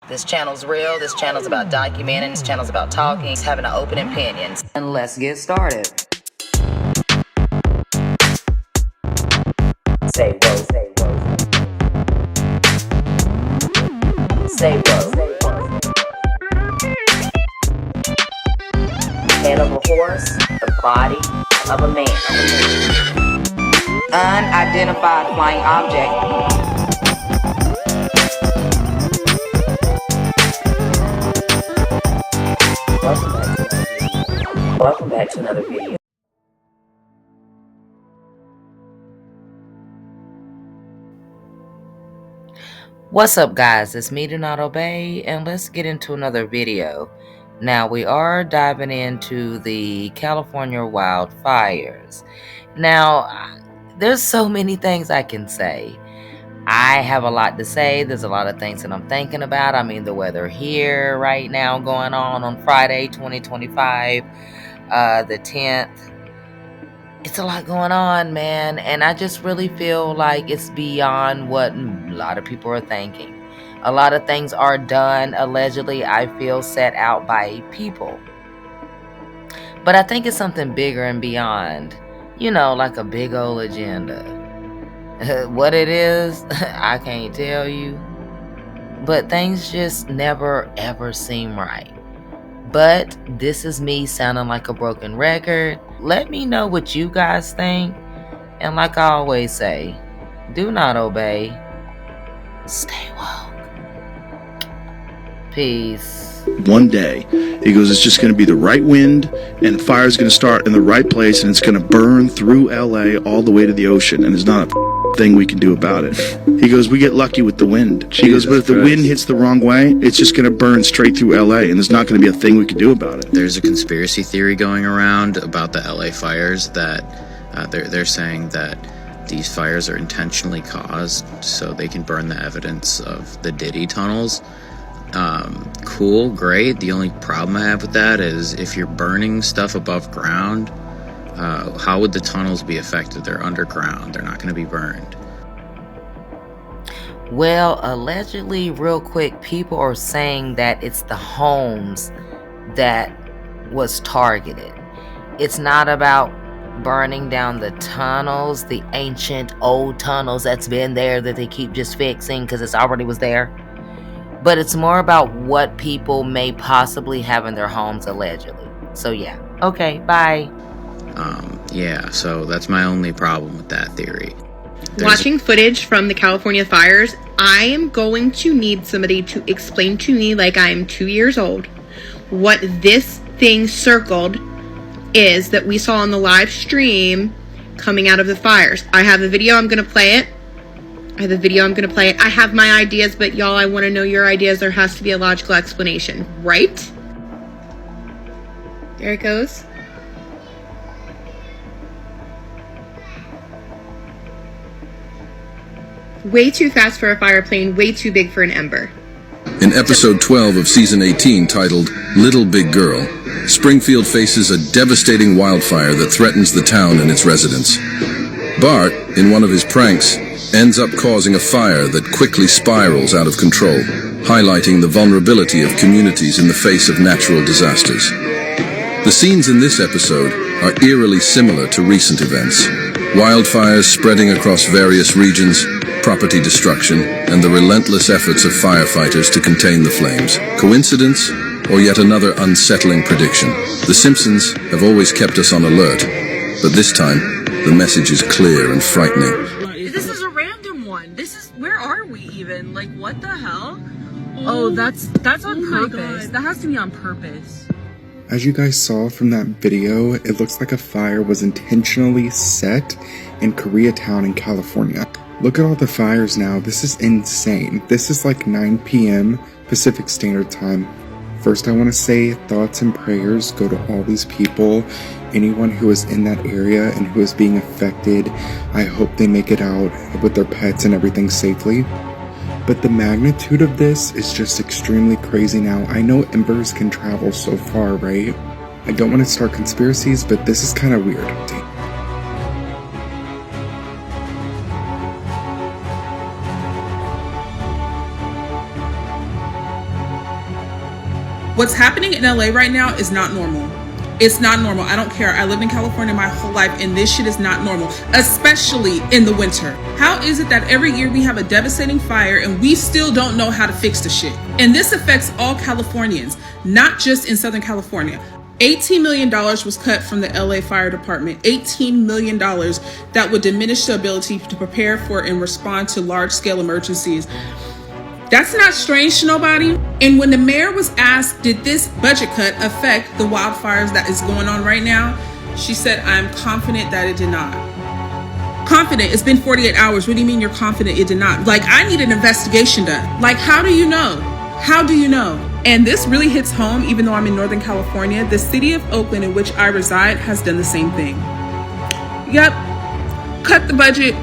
This channel's real, this channel's about documenting, this channel's about talking, having an open opinion. And let's get started. Say whoa, say whoa. Say whoa. Head of a horse, the body of a man. Unidentified flying object. Welcome back to another video. What's up, guys? It's me, Do Not Obey, and let's get into another video. Now, we are diving into the California wildfires. Now, there's so many things I can say. I have a lot to say. There's a lot of things that I'm thinking about. I mean, the weather here right now going on Friday, 2025, the 10th. It's a lot going on, man. And I just really feel like it's beyond what a lot of people are thinking. A lot of things are done, allegedly, I feel, set out by people. But I think it's something bigger and beyond. You know, like a big old agenda. What it is, I can't tell you. But things just never, ever seem right. But this is me sounding like a broken record. Let me know what you guys think. And like I always say, do not obey. Stay woke. Peace. One day, he goes, it's just going to be the right wind, and the fire's going to start in the right place, and it's going to burn through LA all the way to the ocean, and there's not a thing we can do about it. He goes, we get lucky with the wind. He goes, but if the wind hits the wrong way, it's just going to burn straight through LA, and there's not going to be a thing we can do about it. There's a conspiracy theory going around about the LA fires that they're saying that these fires are intentionally caused so they can burn the evidence of the Diddy tunnels. Cool, great. The only problem I have with that is if you're burning stuff above ground, how would the tunnels be affected? They're underground. They're not going to be burned. Well, allegedly, real quick, people are saying that it's the homes that was targeted. It's not about burning down the tunnels, the ancient old tunnels that's been there that they keep just fixing because it's already was there. But it's more about what people may possibly have in their homes, allegedly. So yeah. Okay, bye. Yeah, so that's my only problem with that theory. Watching footage from the California fires, I am going to need somebody to explain to me, like I am 2 years old, what this thing circled is that we saw on the live stream coming out of the fires. I have a video, I'm going to play it. I have my ideas, but y'all, I want to know your ideas. There has to be a logical explanation, right? There it goes. Way too fast for a fire plane, way too big for an ember. In episode 12 of season 18, titled Little Big Girl, Springfield faces a devastating wildfire that threatens the town and its residents. Bart, in one of his pranks, ends up causing a fire that quickly spirals out of control, highlighting the vulnerability of communities in the face of natural disasters. The scenes in this episode are eerily similar to recent events. Wildfires spreading across various regions, property destruction, and the relentless efforts of firefighters to contain the flames. Coincidence, or yet another unsettling prediction? The Simpsons have always kept us on alert, but this time, the message is clear and frightening. This is a random one. Where are we even? Like, what the hell? Oh, that's on purpose. That has to be on purpose. As you guys saw from that video, it looks like a fire was intentionally set in Koreatown in California. Look at all the fires now. This is insane. This is like 9 p.m. Pacific Standard Time. First, I want to say thoughts and prayers go to all these people, anyone who is in that area and who is being affected. I hope they make it out with their pets and everything safely. But the magnitude of this is just extremely crazy now. I know embers can travel so far, right? I don't want to start conspiracies, but this is kind of weird. What's happening in LA right now is not normal. It's not normal. I don't care. I lived in California my whole life, and this shit is not normal, especially in the winter. How is it that every year we have a devastating fire and we still don't know how to fix the shit? And this affects all Californians, not just in Southern California. $18 million was cut from the LA Fire Department. $18 million that would diminish the ability to prepare for and respond to large-scale emergencies. That's not strange to nobody. And when the mayor was asked, did this budget cut affect the wildfires that is going on right now? She said, I'm confident that it did not. Confident? It's been 48 hours. What do you mean you're confident it did not? Like, I need an investigation done. Like, how do you know? How do you know? And this really hits home, even though I'm in Northern California. The city of Oakland, in which I reside, has done the same thing. Yep. Cut the budget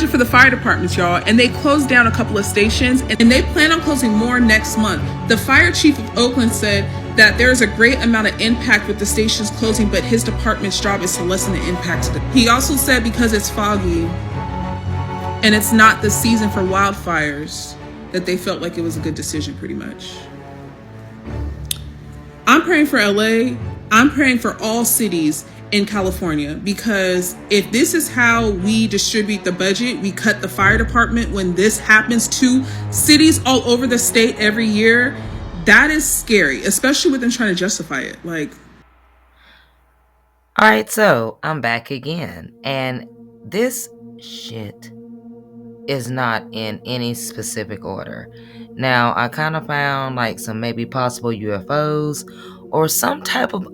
for the fire departments, y'all, and they closed down a couple of stations, and they plan on closing more next month. The fire chief of Oakland said that there is a great amount of impact with the stations closing, but his department's job is to lessen the impact. He also said because it's foggy and it's not the season for wildfires, that they felt like it was a good decision, pretty much. I'm praying for LA. I'm praying for all cities in California, because if this is how we distribute the budget, we cut the fire department when this happens to cities all over the state every year, that is scary, especially with them trying to justify it. Like, all right, so I'm back again, and this shit is not in any specific order. Now, I kind of found like some maybe possible UFOs or some type of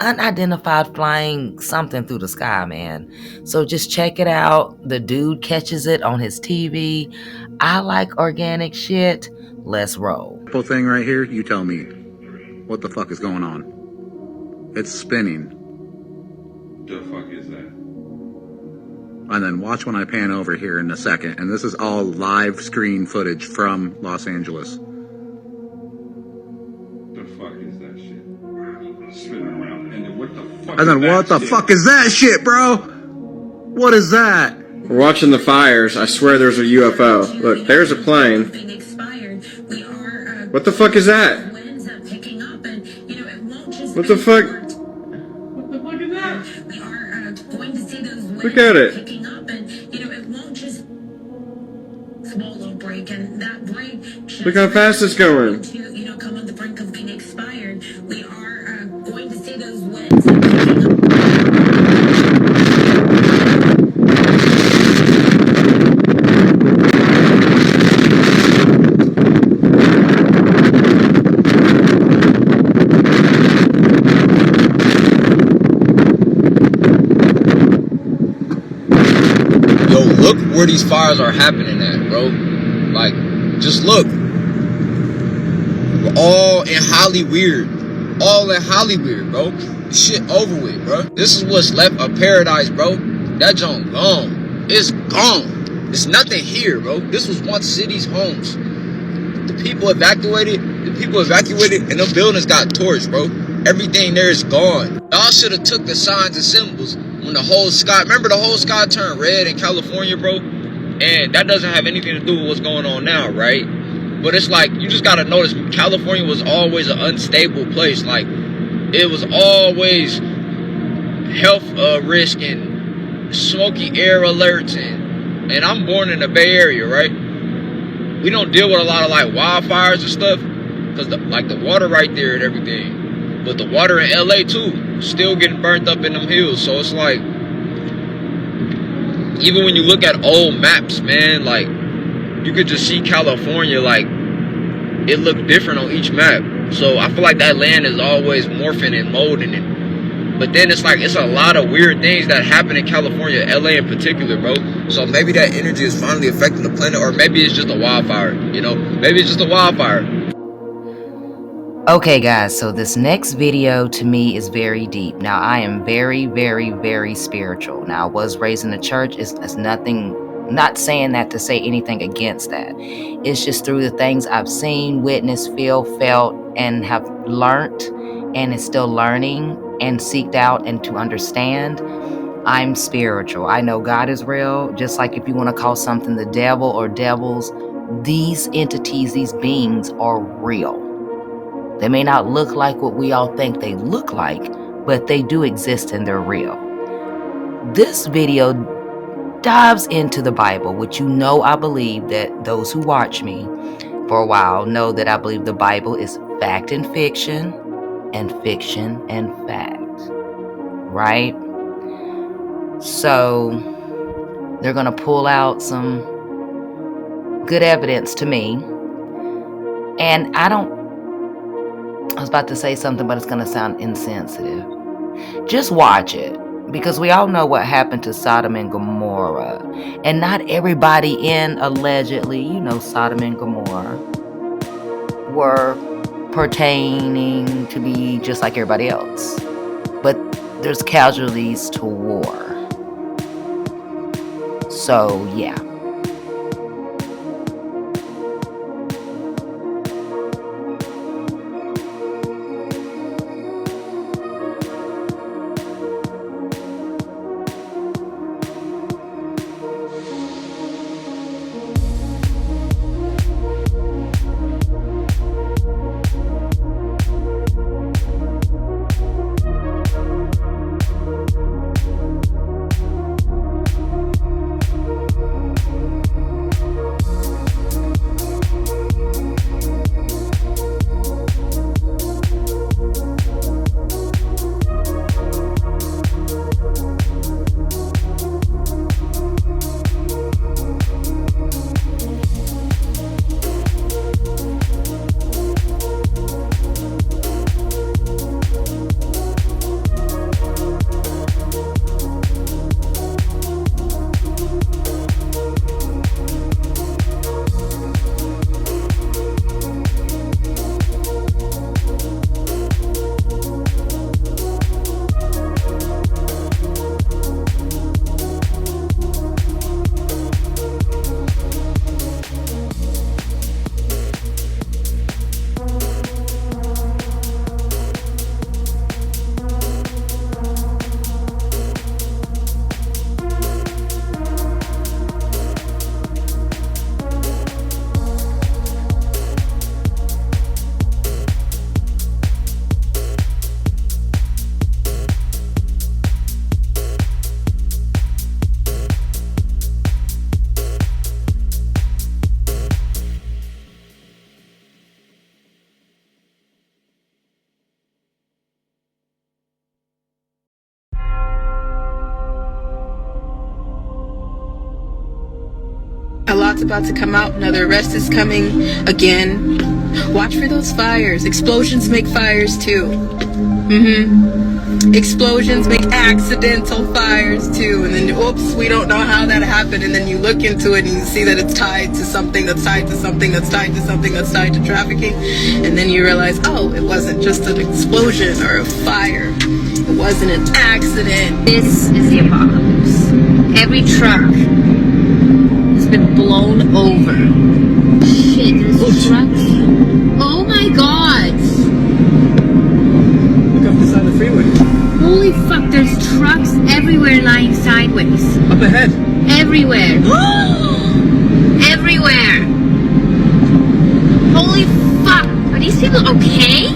unidentified flying something through the sky, man. So just check it out. The dude catches it on his TV. I like organic shit. Let's roll. Whole thing right here, you tell me. What the fuck is going on? It's spinning. The fuck is that? And then watch when I pan over here in a second. And this is all live screen footage from Los Angeles. The fuck is that shit? Spinning around. And then what the fuck And then what the fuck is that shit, bro? What is that? We're watching the fires. I swear there's a UFO. Look, there's a plane. What the fuck is that? What the fuck? what the fuck is that? Look at it. Look how fast it's going. Yo, look where these fires are happening at, bro. Like, just look. We're all in Hollywood. All in Hollywood, bro. This shit over with, bro. This is what's left of paradise, bro. That junk gone. It's gone. There's nothing here, bro. This was once cities' homes. The people evacuated, and them buildings got torched, bro. Everything there is gone. Y'all should have took the signs and symbols when the whole sky, remember the whole sky turned red in California, bro? And that doesn't have anything to do with what's going on now, right? But it's like, you just gotta notice, California was always an unstable place. Like, it was always health risk and smoky air alerts. And I'm born in the Bay Area, right? We don't deal with a lot of like wildfires and stuff, because the water right there and everything. But the water in LA too, still getting burnt up in them hills. So it's like, even when you look at old maps, man, like, you could just see California, like, it looked different on each map. So I feel like that land is always morphing and molding it. But then it's like, it's a lot of weird things that happen in California, LA in particular, bro. So maybe that energy is finally affecting the planet, or maybe it's just a wildfire, you know? Maybe it's just a wildfire. Okay guys, so this next video to me is very deep. Now I am very, very, very spiritual. Now I was raised in the church. It's nothing, not saying that to say anything against that. It's just through the things I've seen, witnessed, felt, and have learned, and is still learning and seeked out and to understand. I'm spiritual. I know God is real. Just like if you want to call something the devil or devils, these entities, these beings are real. They may not look like what we all think they look like, but they do exist and they're real. This video dives into the Bible, which you know I believe that those who watch me for a while know that I believe the Bible is fact and fiction and fact, right? So they're going to pull out some good evidence to me. And I was about to say something, but it's going to sound insensitive. Just watch it, because we all know what happened to Sodom and Gomorrah. And not everybody in allegedly, Sodom and Gomorrah were pertaining to be just like everybody else. But there's casualties to war. So, yeah. A lot's about to come out. Another arrest is coming again. Watch for those fires. Explosions make fires too. Explosions make accidental fires too. And then, oops, we don't know how that happened. And then you look into it and you see that it's tied to something that's tied to something that's tied to something that's tied to trafficking. And then you realize, oh, it wasn't just an explosion or a fire. It wasn't an accident. This is the apocalypse. Every truck been blown over. Shit, there's trucks. Oh my god! Look up the side of the freeway. Holy fuck, there's trucks everywhere lying sideways. Up ahead. Everywhere. Everywhere. Holy fuck. Are these people okay?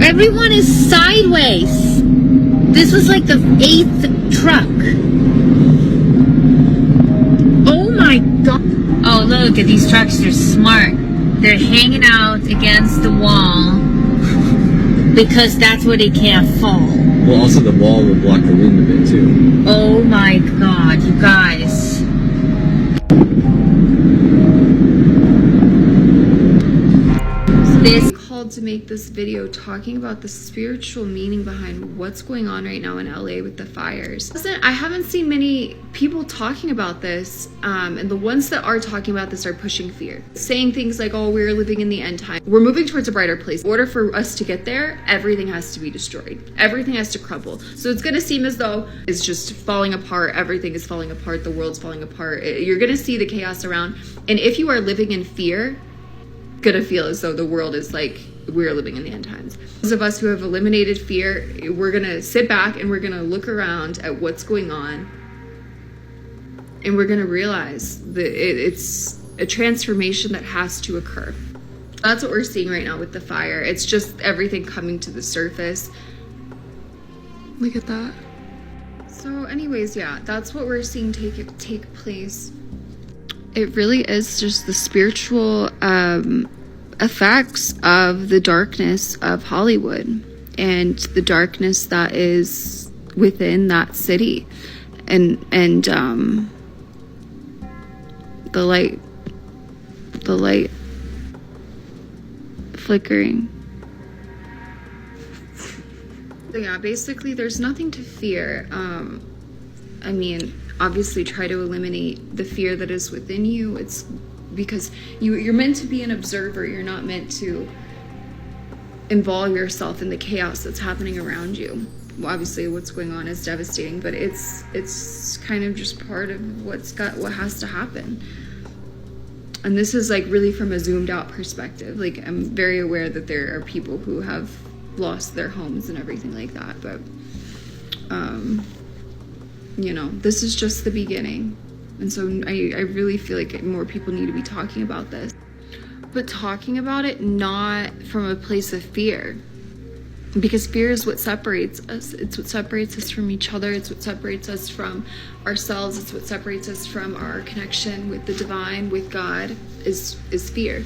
Everyone is sideways. This was like the 8th truck. Oh my god. Oh, look at these trucks. They're smart. They're hanging out against the wall because that's where they can't fall. Well, also the wall will block the wind a bit too. Oh my god, you guys. This called to make this video talking about the spiritual meaning behind what's going on right now in LA with the fires. I haven't seen many people talking about this, and the ones that are talking about this are pushing fear, saying things like, oh, we're living in the end time, we're moving towards a brighter place. In order for us to get there, everything has to be destroyed, everything has to crumble. So it's gonna seem as though it's just falling apart, everything is falling apart, the world's falling apart. You're gonna see the chaos around, and if you are living in fear, gonna feel as though the world is like we're living in the end times. Those of us who have eliminated fear, we're gonna sit back and we're gonna look around at what's going on, and we're gonna realize that a transformation that has to occur. That's what we're seeing right now with the fire. It's just everything coming to the surface. Look at that. So anyways, yeah, that's what we're seeing take place. It really is just the spiritual effects of the darkness of Hollywood and the darkness that is within that city, and the light flickering. So yeah, basically there's nothing to fear. I mean, obviously try to eliminate the fear that is within you. It's because you're meant to be an observer. You're not meant to involve yourself in the chaos that's happening around you. Well, obviously what's going on is devastating, but it's kind of just part of what has to happen. And this is like really from a zoomed out perspective. Like, I'm very aware that there are people who have lost their homes and everything like that, but you know, this is just the beginning. And so I really feel like more people need to be talking about this, but talking about it not from a place of fear, because fear is what separates us. It's what separates us from each other. It's what separates us from ourselves. It's what separates us from our connection with the divine, with God, is fear.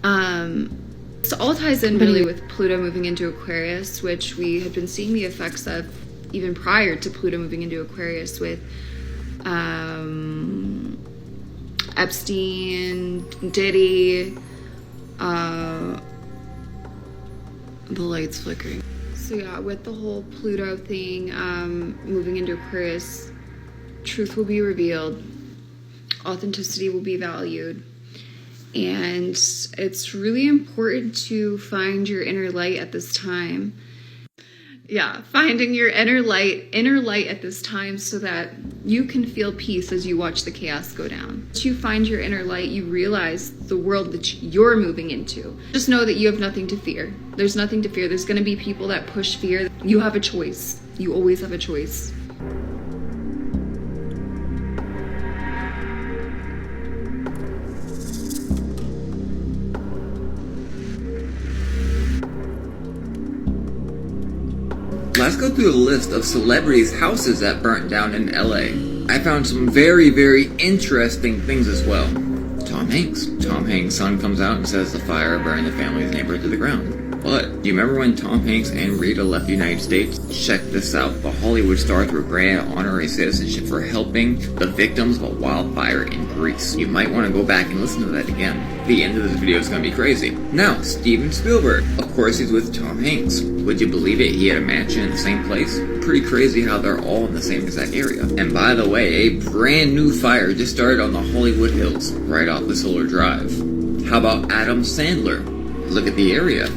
So all ties in really with Pluto moving into Aquarius, which we had been seeing the effects of even prior to Pluto moving into Aquarius with Epstein, Diddy, the light's flickering. So yeah, with the whole Pluto thing moving into Aquarius, truth will be revealed, authenticity will be valued, and it's really important to find your inner light at this time. Yeah, finding your inner light at this time so that you can feel peace as you watch the chaos go down. Once you find your inner light, you realize the world that you're moving into. Just know that you have nothing to fear. There's nothing to fear. There's going to be people that push fear. You have a choice. You always have a choice. Let's go through the list of celebrities' houses that burnt down in LA. I found some very, very interesting things as well. Tom Hanks. Tom Hanks' son comes out and says the fire burned the family's neighborhood to the ground. But, do you remember when Tom Hanks and Rita left the United States? Check this out. The Hollywood stars were granted honorary citizenship for helping the victims of a wildfire in Greece. You might want to go back and listen to that again. The end of this video is going to be crazy. Now, Steven Spielberg. Of course, he's with Tom Hanks. Would you believe it? He had a mansion in the same place. Pretty crazy how they're all in the same exact area. And by the way, a brand new fire just started on the Hollywood Hills, right off the Solar Drive. How about Adam Sandler? Look at the area.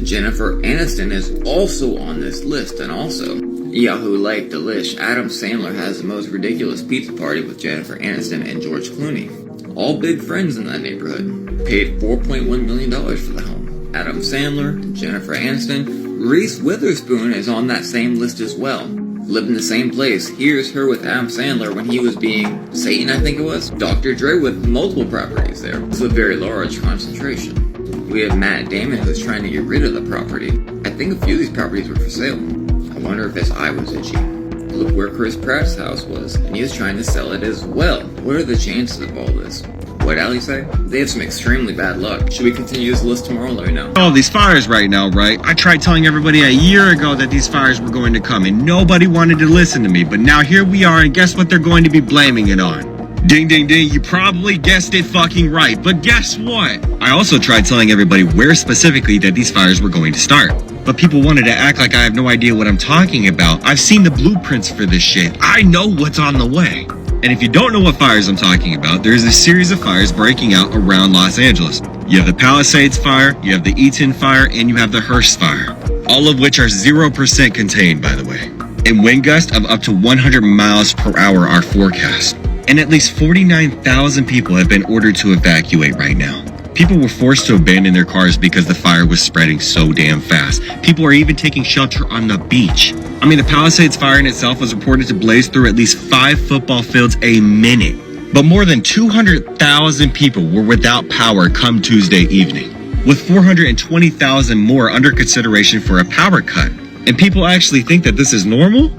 Jennifer Aniston is also on this list, and also Yahoo Life Delish. Adam Sandler has the most ridiculous pizza party with Jennifer Aniston and George Clooney. All big friends in that neighborhood. Paid $4.1 million for the home. Adam Sandler, Jennifer Aniston, Reese Witherspoon is on that same list as well. Lived in the same place. Here's her with Adam Sandler when he was being Satan, I think it was. Dr. Dre with multiple properties there. This is a very large concentration. We have Matt Damon who's trying to get rid of the property. I think a few of these properties were for sale. I wonder if his eye was itchy. Look where Chris Pratt's house was, and he was trying to sell it as well. What are the chances of all this? What'd Ali say? They have some extremely bad luck. Should we continue this list tomorrow? Let me know. All these fires right now, right? I tried telling everybody a year ago that these fires were going to come, and nobody wanted to listen to me. But now here we are, and guess what they're going to be blaming it on? Ding, ding, ding, you probably guessed it fucking right. But guess what? I also tried telling everybody where specifically that these fires were going to start. But people wanted to act like I have no idea what I'm talking about. I've seen the blueprints for this shit. I know what's on the way. And if you don't know what fires I'm talking about, there's a series of fires breaking out around Los Angeles. You have the Palisades fire, you have the Eaton fire, and you have the Hearst fire. All of which are 0% contained, by the way. And wind gusts of up to 100 miles per hour are forecast. And at least 49,000 people have been ordered to evacuate right now. People were forced to abandon their cars because the fire was spreading so damn fast. People are even taking shelter on the beach. I mean, the Palisades fire in itself was reported to blaze through at least 5 football fields a minute. But more than 200,000 people were without power come Tuesday evening, with 420,000 more under consideration for a power cut. And people actually think that this is normal?